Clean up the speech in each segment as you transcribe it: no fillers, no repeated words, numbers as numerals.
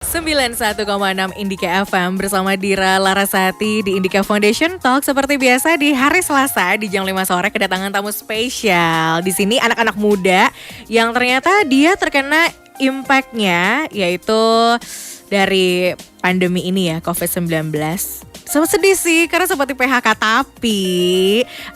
91,6 Indika FM bersama Dira Larasati di Indika Foundation Talk. Seperti biasa di hari Selasa di jam 5 sore kedatangan tamu spesial. Di sini anak-anak muda yang ternyata dia terkena impact-nya yaitu dari pandemi ini ya, COVID-19. Sempat sedih sih karena seperti PHK, tapi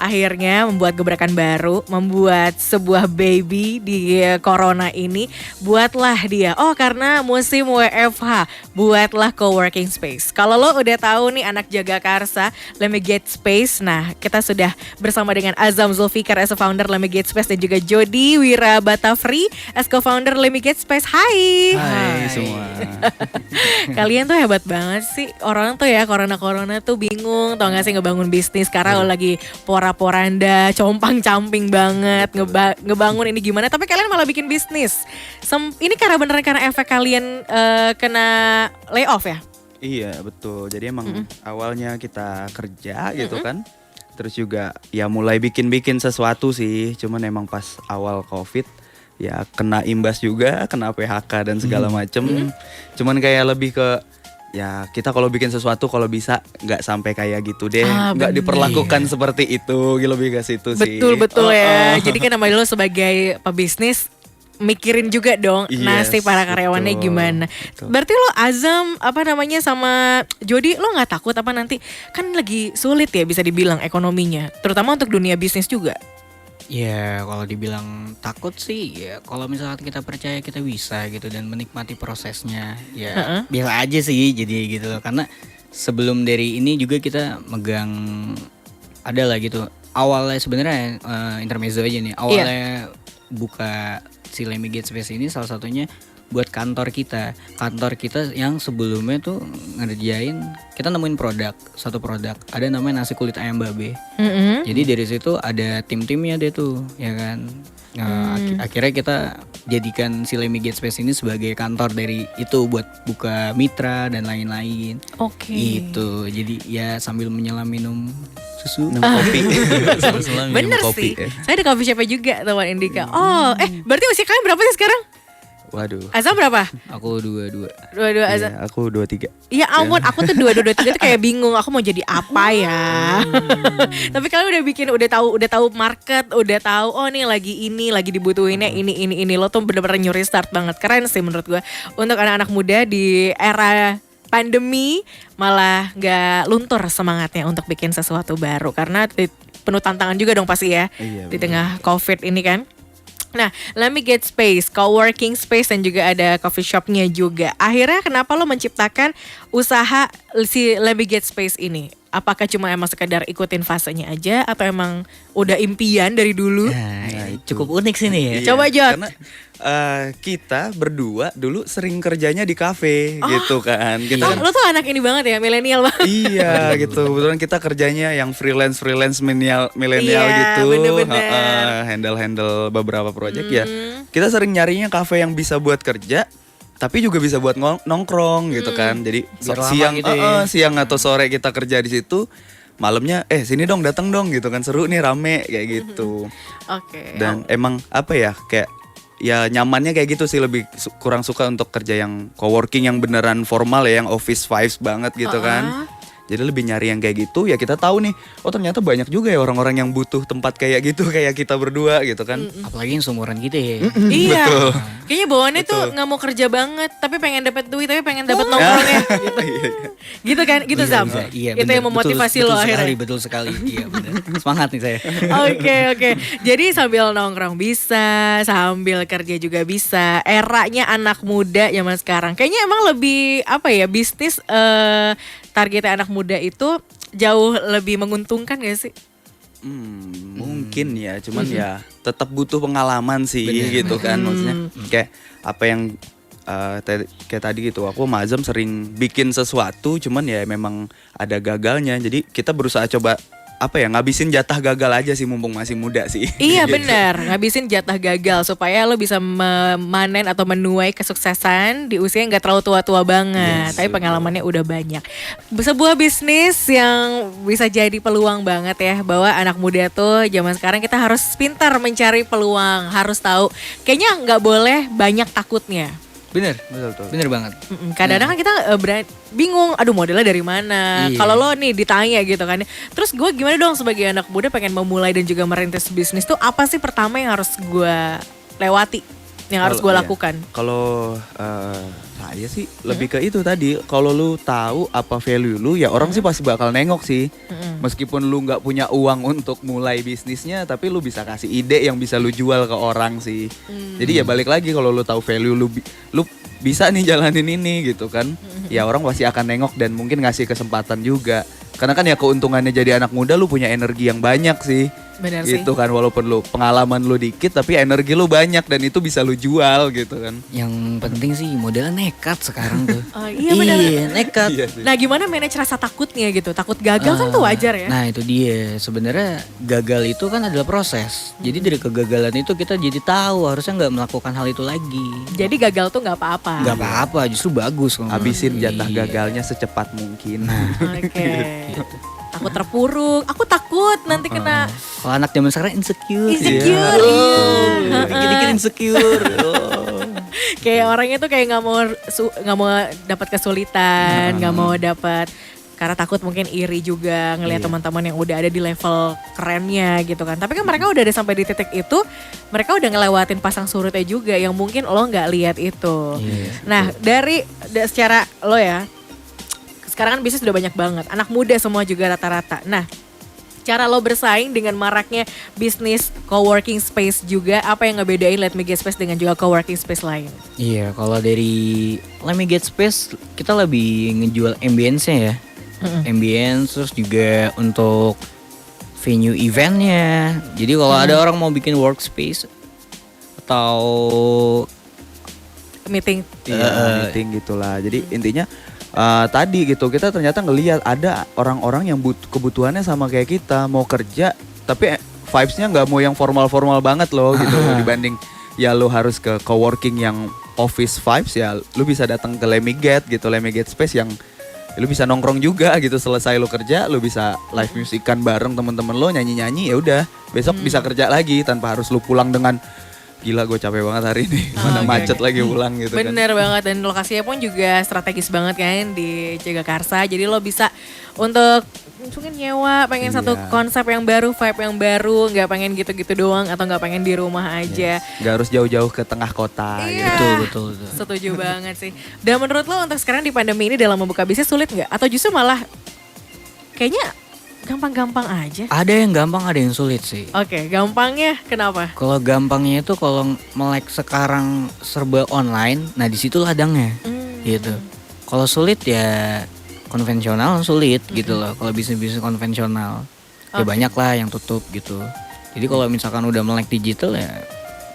akhirnya membuat gebrakan baru, membuat sebuah baby di corona ini. Buatlah dia, karena musim WFH, buatlah coworking space. Kalau lo udah tahu nih anak Jagakarsa, Let Me Get Space. Nah, kita sudah bersama dengan Azam Zulfikar as a founder Let Me Get Space dan juga Jody Wira Batafri as co-founder Let Me Get Space. Hai. Hai semua. Kalian tuh hebat banget sih. Orang tuh ya corona tuh bingung, tau gak sih ngebangun bisnis karena lagi pora-poranda, compang-camping banget, ngebangun ini gimana, tapi kalian malah bikin bisnis. Ini karena efek kalian kena layoff ya? Iya betul, jadi emang awalnya kita kerja gitu kan. Terus juga ya mulai bikin-bikin sesuatu sih, cuman emang pas awal COVID ya kena imbas juga, kena PHK dan segala macem. Cuman kayak lebih ke ya kita kalau bikin sesuatu kalau bisa nggak sampai kayak gitu deh, nggak diperlakukan seperti itu, lebih ke situ sih. Betul ya. Jadi kan namanya lo sebagai pebisnis mikirin juga dong nasib para karyawannya gimana. Berarti lo Azam sama Jody lo nggak takut apa nanti kan lagi sulit ya bisa dibilang ekonominya, terutama untuk dunia bisnis juga. Ya kalau dibilang takut sih ya kalau misalnya kita percaya kita bisa gitu dan menikmati prosesnya ya biasa aja sih jadi gitu loh. Karena sebelum dari ini juga kita megang ada lah gitu awalnya sebenarnya intermezzo aja nih awalnya buka si Let Me Get Space ini salah satunya buat kantor kita yang sebelumnya tuh ngerjain, kita nemuin satu produk ada namanya nasi kulit ayam babe. Jadi dari situ ada tim-timnya deh tuh ya kan. Akhirnya kita jadikan si Let Me Get Space ini sebagai kantor dari itu buat buka mitra dan lain-lain. Itu jadi ya sambil menyelam minum susu, minum kopi. Bener sih. Saya di coffee shop juga teman Indika. Berarti usia kalian berapa sih sekarang? Waduh. Azam berapa? Aku 22. Azam. Iya, aku 23. Ya ampun, aku tuh 23 tuh kayak bingung aku mau jadi apa ya. Tapi kalian udah tahu market, udah tahu nih lagi dibutuhinnya ini lo tuh bener-bener nyuri start banget. Keren sih menurut gue. Untuk anak-anak muda di era pandemi malah gak luntur semangatnya untuk bikin sesuatu baru karena penuh tantangan juga dong pasti ya. Di tengah COVID ini kan. Nah, Let Me Get Space, coworking space dan juga ada coffee shopnya juga. Akhirnya kenapa lo menciptakan usaha si Let Me Get Space ini? Apakah cuma emang sekedar ikutin fasenya aja atau emang udah impian dari dulu? Nah, cukup unik sih nih ya. Iya, Coba Jod. Karena kita berdua dulu sering kerjanya di kafe gitu kan. Lo tuh anak ini banget ya, milenial banget. Iya gitu, kebetulan kita kerjanya yang freelance milenial gitu. Bener-bener. Handle beberapa project ya. Kita sering nyarinya kafe yang bisa buat kerja tapi juga bisa buat nongkrong gitu kan. Jadi siang gitu siang atau sore kita kerja di situ, malamnya sini dong, datang dong gitu kan, seru nih, rame kayak gitu. Dan emang kayak ya nyamannya kayak gitu sih, lebih kurang suka untuk kerja yang coworking yang beneran formal ya, yang office vibes banget gitu kan. Jadi lebih nyari yang kayak gitu, ya kita tahu nih, ternyata banyak juga ya orang-orang yang butuh tempat kayak gitu, kayak kita berdua gitu kan. Apalagi yang seumuran kita ya. Iya. Betul. Kayaknya bawaannya tuh gak mau kerja banget, tapi pengen dapat duit, tapi pengen dapat nongkrongnya. Gitu kan, gitu Zam. Iya, itu yang memotivasi lo akhirnya. Betul sekali. Iya benar. Semangat nih saya. Oke. Jadi sambil nongkrong bisa, sambil kerja juga bisa. Eranya anak muda zaman sekarang. Kayaknya emang lebih bisnis targetnya anak muda itu jauh lebih menguntungkan gak sih? Mungkin ya, cuman ya tetap butuh pengalaman sih gitu kan. Maksudnya kayak apa yang kayak tadi gitu, aku sama Azam sering bikin sesuatu cuman ya memang ada gagalnya. Jadi kita berusaha coba ngabisin jatah gagal aja sih mumpung masih muda sih. Iya benar, ngabisin jatah gagal supaya lo bisa memanen atau menuai kesuksesan di usia yang gak terlalu tua-tua banget. Tapi pengalamannya udah banyak. Sebuah bisnis yang bisa jadi peluang banget ya, bahwa anak muda tuh zaman sekarang kita harus pintar mencari peluang, harus tahu. Kayaknya gak boleh banyak takutnya. Bener, Betul. bener banget. Kadang-kadang kan kita bingung, aduh modelnya dari mana. Iya. Kalau lo nih ditanya gitu kan. Terus gue gimana dong sebagai anak muda pengen memulai dan juga merintis bisnis tuh apa sih pertama yang harus gue lewati? Yang harus gue lakukan? Kalau saya sih lebih ke itu tadi. Kalau lu tahu apa value lu, ya orang sih pasti bakal nengok sih. Meskipun lu nggak punya uang untuk mulai bisnisnya, tapi lu bisa kasih ide yang bisa lu jual ke orang sih. Jadi ya balik lagi, kalau lu tahu value lu, lu bisa nih jalanin ini gitu kan. Ya orang pasti akan nengok dan mungkin ngasih kesempatan juga. Karena kan ya keuntungannya jadi anak muda, lu punya energi yang banyak sih. Benar sih. Gitu kan, walaupun lu pengalaman lu dikit tapi energi lu banyak dan itu bisa lu jual gitu kan. Yang penting sih modalnya nekat sekarang tuh. Oh, iya benar. Iya, nekat. Iya sih. Nah gimana manage rasa takutnya gitu? Takut gagal kan tuh wajar ya? Nah itu dia, sebenarnya gagal itu kan adalah proses. Jadi dari kegagalan itu kita jadi tahu harusnya nggak melakukan hal itu lagi. Jadi gagal tuh nggak apa-apa. Nggak apa-apa, justru bagus. kalau Habisin menurut. jatah Iya. gagalnya secepat mungkin. Oke. Aku terpuruk, aku takut nanti kena Kalau anak zaman sekarang insecure. insecure. Oh, Iya. dikit-dikit insecure. Oh. Kayak orangnya tuh kayak nggak mau dapat kesulitan, nggak mau dapat karena takut mungkin iri juga ngelihat teman-teman yang udah ada di level kerennya gitu kan. Tapi kan mereka udah ada sampai di titik itu, mereka udah ngelewatin pasang surutnya juga yang mungkin lo nggak lihat itu. Iya, Nah secara lo ya, sekarang kan bisnis udah banyak banget, anak muda semua juga rata-rata. Nah cara lo bersaing dengan maraknya bisnis coworking space juga, apa yang ngebedain Let Me Get Space dengan juga coworking space lain? Iya, kalau dari Let Me Get Space kita lebih ngejual ambience-nya ya. Ambience, terus juga untuk venue eventnya. Jadi kalau ada orang mau bikin workspace atau Meeting. Iya, meeting gitulah. Jadi intinya tadi gitu, kita ternyata ngelihat ada orang-orang yang kebutuhannya sama kayak kita, mau kerja tapi vibes-nya nggak mau yang formal-formal banget loh gitu. Dibanding ya lo harus ke coworking yang office vibes, ya lu bisa datang ke Let Me Get gitu, Let Me Get Space yang lu bisa nongkrong juga gitu. Selesai lu kerja, lu bisa live musikan bareng temen-temen lo, nyanyi-nyanyi, ya udah besok bisa kerja lagi tanpa harus lu pulang dengan gila gue capek banget hari ini, mana macet lagi pulang gitu kan. Bener banget, dan lokasinya pun juga strategis banget kan di Jagakarsa. Jadi lo bisa untuk mungkin nyewa, pengen satu konsep yang baru, vibe yang baru, nggak pengen gitu-gitu doang atau nggak pengen di rumah aja. Nggak harus jauh-jauh ke tengah kota gitu. Iya. betul. Setuju banget sih. Dan menurut lo untuk sekarang di pandemi ini dalam membuka bisnis sulit nggak? Atau justru malah kayaknya gampang-gampang aja? Ada yang gampang, ada yang sulit sih. Oke, gampangnya kenapa? Kalau gampangnya itu kalau melek sekarang serba online, nah di situ ladangnya gitu. Kalau sulit ya konvensional sulit gitu loh. Kalau bisnis-bisnis konvensional ya banyak lah yang tutup gitu. Jadi kalau misalkan udah melek digital ya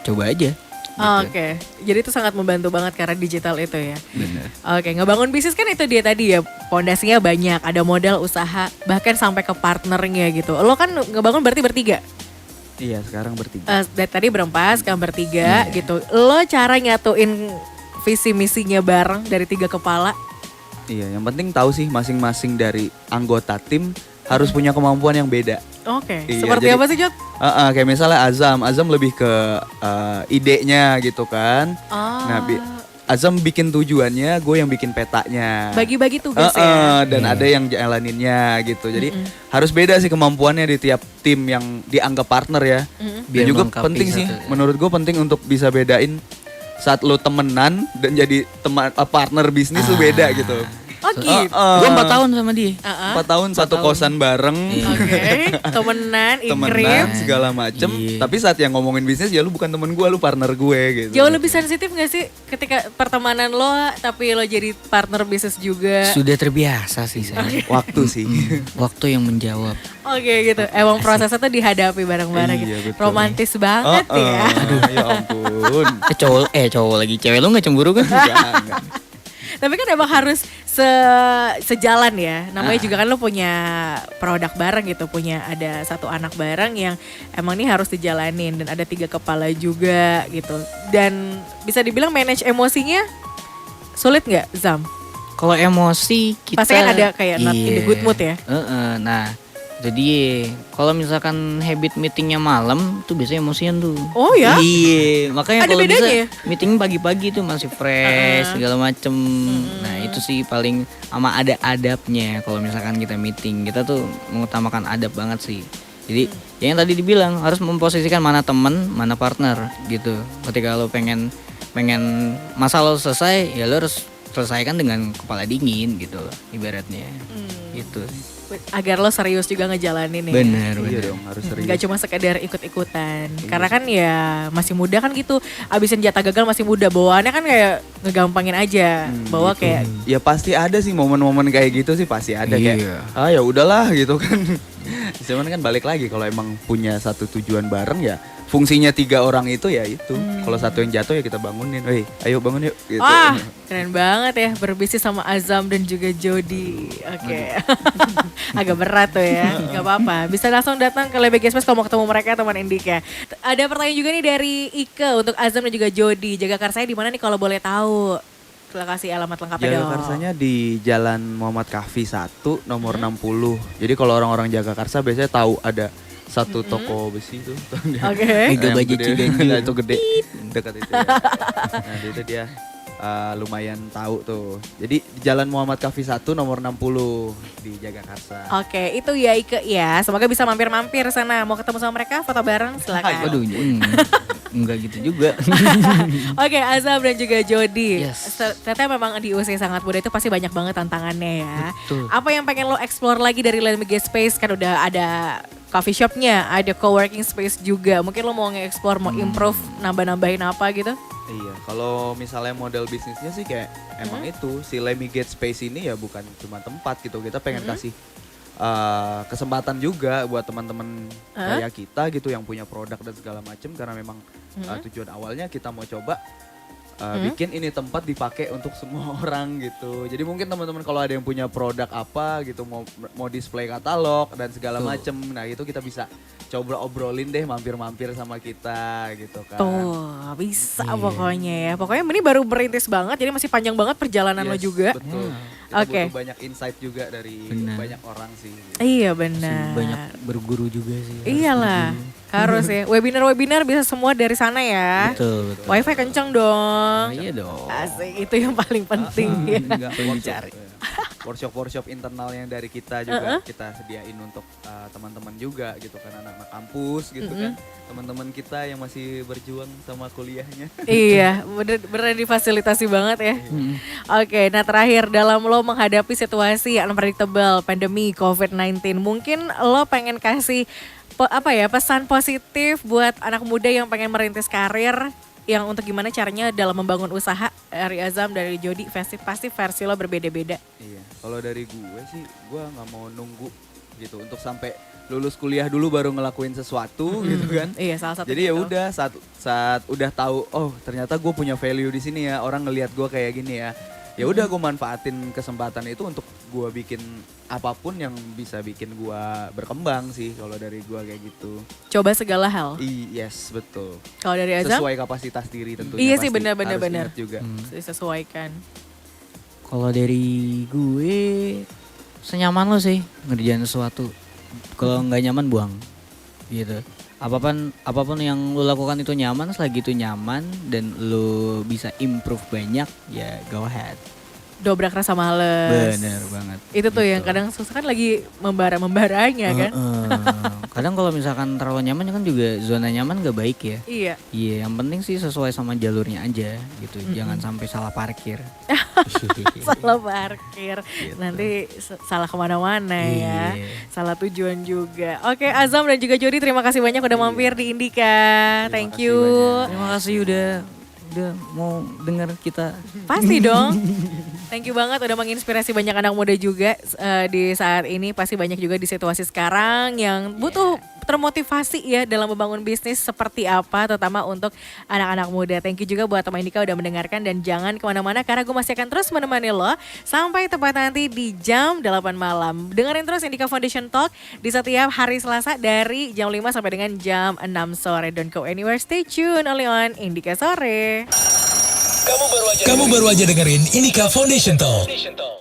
coba aja. Oke, jadi itu sangat membantu banget karena digital itu ya. Bener. Oke, ngebangun bisnis kan itu dia tadi ya, pondasinya banyak, ada modal usaha, bahkan sampai ke partnernya gitu. Lo kan ngebangun berarti bertiga? Iya, sekarang bertiga. Dari tadi berempat, sekarang bertiga gitu. Lo cara nyatuin visi misinya bareng dari 3 kepala? Iya, yang penting tahu sih masing-masing dari anggota tim harus punya kemampuan yang beda. Oke, Iya, seperti jadi- apa sih Jod? Kayak misalnya Azam lebih ke idenya gitu kan. Nah, Azam bikin tujuannya, gue yang bikin petanya. Bagi-bagi tugas ya. Dan ada yang jalaninnya gitu. Jadi harus beda sih kemampuannya di tiap tim yang dianggap partner ya. Dan Biar juga melengkapi penting sih, satu. menurut gue penting untuk bisa bedain saat lo temenan dan jadi partner bisnis lo beda gitu. Oh gitu. Gue 4 tahun sama dia. 4 tahun satu kosan bareng. Oke, temenan, Temenan ikrip. segala macem. Iya. Tapi saat yang ngomongin bisnis ya lu bukan temen gue, lu partner gue gitu. Jauh lebih sensitif gak sih ketika pertemanan lo tapi lo jadi partner bisnis juga? Sudah terbiasa sih saya. Waktu sih. Waktu yang menjawab. Oke gitu, emang prosesnya tuh dihadapi bareng-bareng Iya, gitu. betul. Romantis banget ya. Aduh, ya ampun. Cowok lagi, cewek lu gak cemburu kan? Jangan. Tapi kan emang harus sejalan ya. Namanya juga kan lo punya produk bareng gitu, punya ada satu anak bareng yang emang ini harus dijalanin dan ada 3 kepala juga gitu. Dan bisa dibilang manage emosinya sulit nggak, Zam? Kalau emosi kita Pasti kan ada kayak not in the good mood ya? Nah, Jadi kalau misalkan habit meetingnya malam tuh biasanya emosian tuh. Oh ya? Iya, makanya Ada kalau bedanya bisa ya? meeting pagi-pagi tuh masih fresh segala macem. Nah itu sih paling sama ada adabnya. Kalau misalkan kita meeting kita tuh mengutamakan adab banget sih. Jadi yang tadi dibilang harus memposisikan mana temen, mana partner gitu. Ketika lo pengen masalah lo selesai, ya lo harus selesaikan dengan kepala dingin gitu loh, ibaratnya. Gitu. Agar lo serius juga ngejalanin ya. Bener. Iya dong, harus serius. Gak cuma sekedar ikut-ikutan. Karena kan ya masih muda kan gitu. Abisin jatah gagal masih muda. Bawaannya kan kayak ngegampangin aja. Bawa Gitu. kayak Ya pasti ada sih momen-momen kayak gitu sih pasti ada Iya. kayak ya udahlah gitu kan. Cuman kan balik lagi kalau emang punya satu tujuan bareng ya fungsinya 3 orang itu ya itu. Kalau satu yang jatuh ya kita bangunin. Woi, ayo bangun yuk gitu. wah keren banget ya berbisnis sama Azam dan juga Jody. Oke. Agak berat tuh ya. Gak apa-apa. Bisa langsung datang ke Lebege Space kalau mau ketemu mereka teman Indika. Ada pertanyaan juga nih dari Ike untuk Azam dan juga Jody. Jagakarsa di mana nih kalau boleh tahu? Kita kasih alamat lengkapnya dong. Jagakarsa di Jalan Muhammad Kahfi 1 nomor 60. Jadi kalau orang-orang Jagakarsa biasanya tahu ada satu toko besi itu. Oke. Mega Yang Baju gede. Ciganjur. Nah, itu gede dekat itu ya. Nah itu dia lumayan tahu tuh. Jadi di Jalan Muhammad Kahfi 1 nomor 60 di Jagakarsa. Oke, itu ya Ike ya. Semoga bisa mampir-mampir sana. Mau ketemu sama mereka, foto bareng silakan. Waduh, enggak gitu juga. Oke, Azam dan juga Jody. Yes. Ternyata memang di usia sangat muda itu pasti banyak banget tantangannya ya. Betul. Apa yang pengen lo explore lagi dari Lebege Space? Kan udah ada coffee shopnya, ada co-working space juga. Mungkin lo mau nge-explore, mau improve, nambah-nambahin apa gitu? Iya, kalau misalnya model bisnisnya sih kayak emang itu si Lemmy Gate Space ini ya bukan cuma tempat gitu. Kita pengen kasih kesempatan juga buat teman-teman kayak kita gitu yang punya produk dan segala macem karena memang tujuan awalnya kita mau coba bikin ini tempat dipakai untuk semua orang gitu. Jadi mungkin teman-teman kalau ada yang punya produk apa gitu mau display katalog dan segala macem, nah itu kita bisa coba obrolin deh mampir-mampir sama kita gitu kan. Tuh, bisa pokoknya ya. Pokoknya ini baru merintis banget, jadi masih panjang banget perjalanan lo Yes, juga. Betul. Kita Oke. butuh banyak insight juga dari banyak orang sih. Gitu. Iya benar. Banyak berguru juga sih. Iyalah, harus ya. Webinar-webinar bisa semua dari sana ya. Betul. Wifi kenceng dong. Iya dong. Asik, itu yang paling penting ya. Enggak, workshop internal yang dari kita juga kita sediain untuk teman-teman juga gitu kan, anak-anak kampus gitu kan, teman-teman kita yang masih berjuang sama kuliahnya. Iya, bener difasilitasi banget ya. Oke, nah terakhir dalam lo menghadapi situasi unpredictable pandemi COVID-19, mungkin lo pengen kasih pesan positif buat anak muda yang pengen merintis karir, yang untuk gimana caranya dalam membangun usaha. Dari Azam, dari Jody, pasti versi lo berbeda-beda. Iya, kalau dari gue sih, gue nggak mau nunggu gitu untuk sampai lulus kuliah dulu baru ngelakuin sesuatu gitu kan. Iya, salah satu. Jadi ya udah saat udah tahu, oh ternyata gue punya value di sini ya, orang ngelihat gue kayak gini ya. Ya udah gue manfaatin kesempatan itu untuk gue bikin apapun yang bisa bikin gue berkembang sih kalau dari gue kayak gitu. Coba segala hal. Yes, betul. Kalau dari Azam? Sesuai kapasitas diri tentunya. Iya sih, pasti benar-benar. harus ingat juga. Disesuaikan. Kalau dari gue senyaman lo sih ngerjain sesuatu. Kalau nggak nyaman buang, gitu. Apapun yang lo lakukan itu nyaman, selagi itu nyaman dan lo bisa improve banyak, ya go ahead. Dobrak rasa males. Bener banget. Itu tuh gitu. yang kadang susah kan lagi membara-membaranya kan. Kadang kalau misalkan terlalu nyaman kan juga zona nyaman gak baik ya. Iya. Iya, yang penting sih sesuai sama jalurnya aja gitu. Jangan sampai salah parkir. Salah parkir. Nanti salah kemana-mana ya. Iya. Salah tujuan juga. Oke, Azam dan juga Jody, terima kasih banyak udah mampir di Indika. Thank kasih you. banyak. Terima kasih udah mau dengar kita. Pasti dong. Thank you banget udah menginspirasi banyak anak muda juga di saat ini. Pasti banyak juga di situasi sekarang yang butuh termotivasi ya dalam membangun bisnis seperti apa, terutama untuk anak-anak muda. Thank you juga buat teman Indika udah mendengarkan dan jangan kemana-mana karena gue masih akan terus menemani lo sampai tepat nanti di jam 8 malam. Dengerin terus Indika Foundation Talk di setiap hari Selasa dari jam 5 sampai dengan jam 6 sore. Don't go anywhere, stay tune only on Indika Sore. Kamu baru aja dengerin Indika Foundation Talk.